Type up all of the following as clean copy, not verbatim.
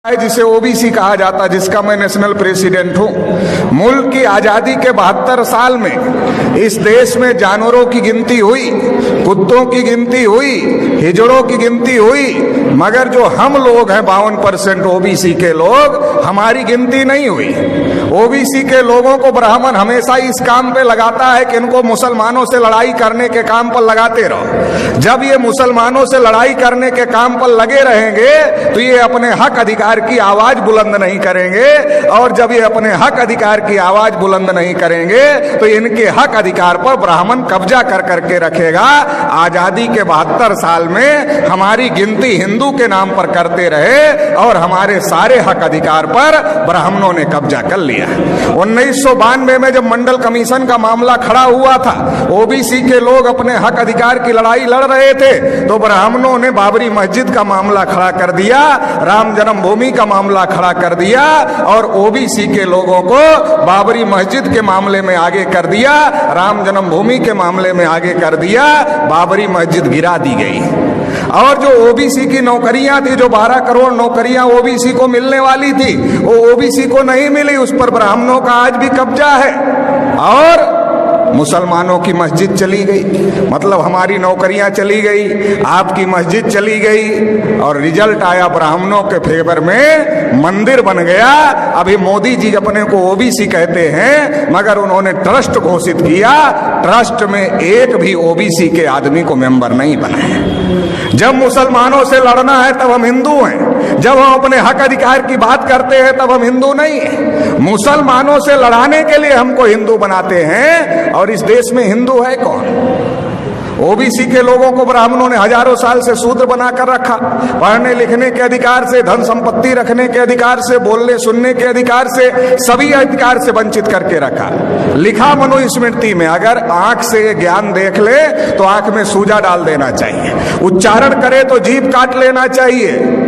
जिसे ओबीसी कहा जाता, जिसका मैं नेशनल प्रेसिडेंट हूं। मुल्क की आजादी के 72 साल में इस देश में जानवरों की गिनती हुई, कुत्तों की गिनती हुई, हिजड़ों की गिनती हुई, मगर जो हम लोग हैं 52% ओबीसी के लोग, हमारी गिनती नहीं हुई। ओबीसी के लोगों को ब्राह्मण हमेशा इस काम पे लगाता है कि इनको मुसलमानों से लड़ाई करने के काम पर लगाते रहो। जब ये मुसलमानों से लड़ाई करने के काम पर लगे रहेंगे तो ये अपने हक अधिकार की आवाज बुलंद नहीं करेंगे, और जब ये अपने हक अधिकार की आवाज बुलंद नहीं करेंगे तो इनके हक अधिकार पर ब्राह्मण कब्जा कर करके रखेगा। आजादी के 72 साल में हमारी गिनती हिंदू के नाम पर करते रहे और हमारे सारे हक अधिकार पर ब्राह्मणों ने कब्जा कर लिया। 1992 में जब मंडल कमीशन का मामला खड़ा हुआ था, ओबीसी के लोग अपने हक अधिकार की लड़ाई लड़ रहे थे, तो ब्राह्मणों ने बाबरी मस्जिद का मामला खड़ा कर दिया, राम जन्मभूमि का मामला खड़ा कर दिया, और ओबीसी के लोगों को बाबरी मस्जिद के मामले में आगे कर दिया, राम जन्मभूमि के मामले में आगे कर दिया। बाबरी मस्जिद गिरा दी गई। और जो ओबीसी की नौकरियां थी, जो 12 करोड़ नौकरियां ओबीसी को मिलने वाली थी, वो ओबीसी को नहीं मिली, उस पर ब्राह्मणों का आज भी कब्जा है। और मुसलमानों की मस्जिद चली गई, मतलब हमारी नौकरियां चली गई, आपकी मस्जिद चली गई, और रिजल्ट आया ब्राह्मणों के फेवर में, मंदिर बन गया। अभी मोदी जी अपने को ओबीसी कहते हैं, मगर उन्होंने ट्रस्ट घोषित किया, ट्रस्ट में एक भी ओबीसी के आदमी को मेंबर नहीं बनाए। जब मुसलमानों से लड़ना है तब हम हिंदू हैं, जब हम अपने हक अधिकार की बात करते हैं तब हम हिंदू नहीं हैं। मुसलमानों से लड़ाने के लिए हमको हिंदू बनाते हैं, और इस देश में हिंदू है कौन? ओबीसी के लोगों को ब्राह्मणों ने हजारों साल से शूद्र बनाकर रखा, पढ़ने लिखने के अधिकार से, धन संपत्ति रखने के अधिकार से, बोलने सुनने के अधिकार से, सभी अधिकार से वंचित करके रखा। लिखा मनुस्मृति में, अगर आंख से ज्ञान देख ले तो आंख में सूजा डाल देना चाहिए, उच्चारण करे तो जीभ काट लेना चाहिए,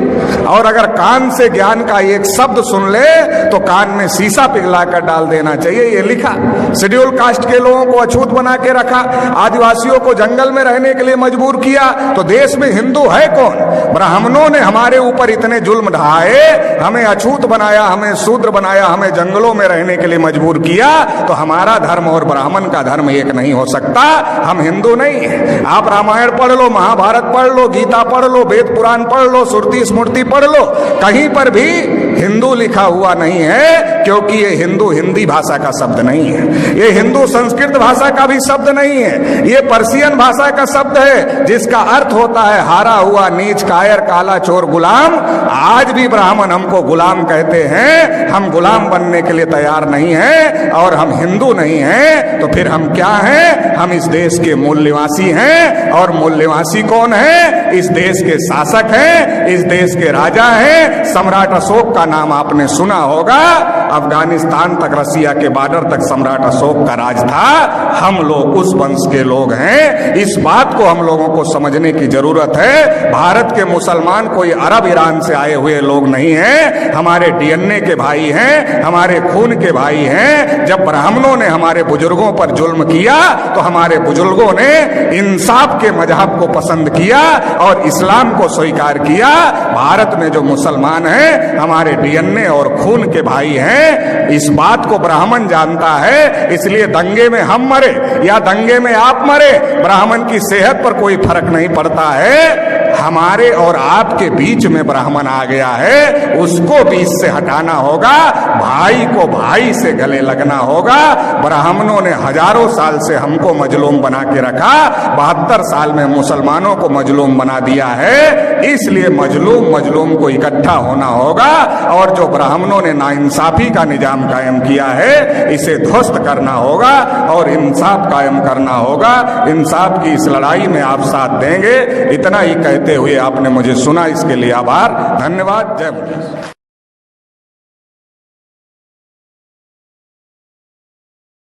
और अगर कान से ज्ञान का एक शब्द सुन ले तो कान में शीशा पिघला कर डाल देना चाहिए, ये लिखा। शेड्यूल कास्ट के लोगों को अछूत बना के रखा, आदिवासियों को जंगल में रहने के लिए मजबूर किया, तो देश में हिंदू है कौन? ब्राह्मणों ने हमारे ऊपर इतने जुल्म ढाए, हमें अछूत बनाया, हमें शूद्र बनाया, हमें जंगलों में रहने के लिए मजबूर किया, तो हमारा धर्म और ब्राह्मण का धर्म एक नहीं हो सकता। हम हिंदू नहीं है। आप रामायण पढ़ लो, महाभारत पढ़ लो, गीता पढ़ लो, वेद पुराण पढ़ लो, श्रुति स्मृति पढ़ लो, कहीं पर भी हिंदू लिखा हुआ नहीं है, क्योंकि ये हिंदू हिंदी भाषा का शब्द नहीं है, ये हिंदू संस्कृत भाषा का भी शब्द नहीं है, ये पर्शियन भाषा का शब्द है, जिसका अर्थ होता है हारा हुआ, नीच, कायर, काला, चोर, गुलाम। आज भी ब्राह्मण हमको गुलाम कहते हैं, हम गुलाम बनने के लिए तैयार नहीं है, और हम हिंदू नहीं हैं, तो फिर हम क्या हैं? हम इस देश के मूल निवासी हैं, और मूल निवासी कौन है? इस देश के शासक हैं, इस देश के राजा हैं। सम्राट अशोक का नाम आपने सुना होगा, अफगानिस्तान तक, रसिया के बॉर्डर तक सम्राट अशोक का राज था। हम लोग उस वंश के लोग हैं। इस बात को हम लोगों को समझने की जरूरत है। भारत के मुसलमान कोई अरब ईरान से आए हुए लोग नहीं हैं, हमारे डीएनए के भाई हैं, हमारे खून के भाई हैं। जब ब्राह्मणों ने हमारे बुजुर्गों पर जुल्म किया तो हमारे बुजुर्गों ने इंसाफ के मजहब को पसंद किया और इस्लाम को स्वीकार किया। भारत में जो मुसलमान हैं हमारे डीएनए और खून के भाई हैं, इस बात को ब्राह्मण जानता है। इसलिए दंगे में हम मरे या दंगे में आप मरे, ब्राह्मण की सेहत पर कोई फर्क नहीं पड़ता है। हमारे और आपके बीच में ब्राह्मण आ गया है, उसको बीच से हटाना होगा, भाई को भाई से गले लगना होगा। ब्राह्मणों ने हजारों साल से हमको मजलूम बना के रखा, 72 साल में मुसलमानों को मजलूम बना दिया है। इसलिए मजलूम को इकट्ठा होना होगा, और जो ब्राह्मणों ने नाइंसाफी का निजाम कायम किया है, इसे ध्वस्त करना होगा और इंसाफ कायम करना होगा। इंसाफ की इस लड़ाई में आप साथ देंगे, इतना ही कहते हुए आपने मुझे सुना, इसके लिए आभार, धन्यवाद। जय मुरली।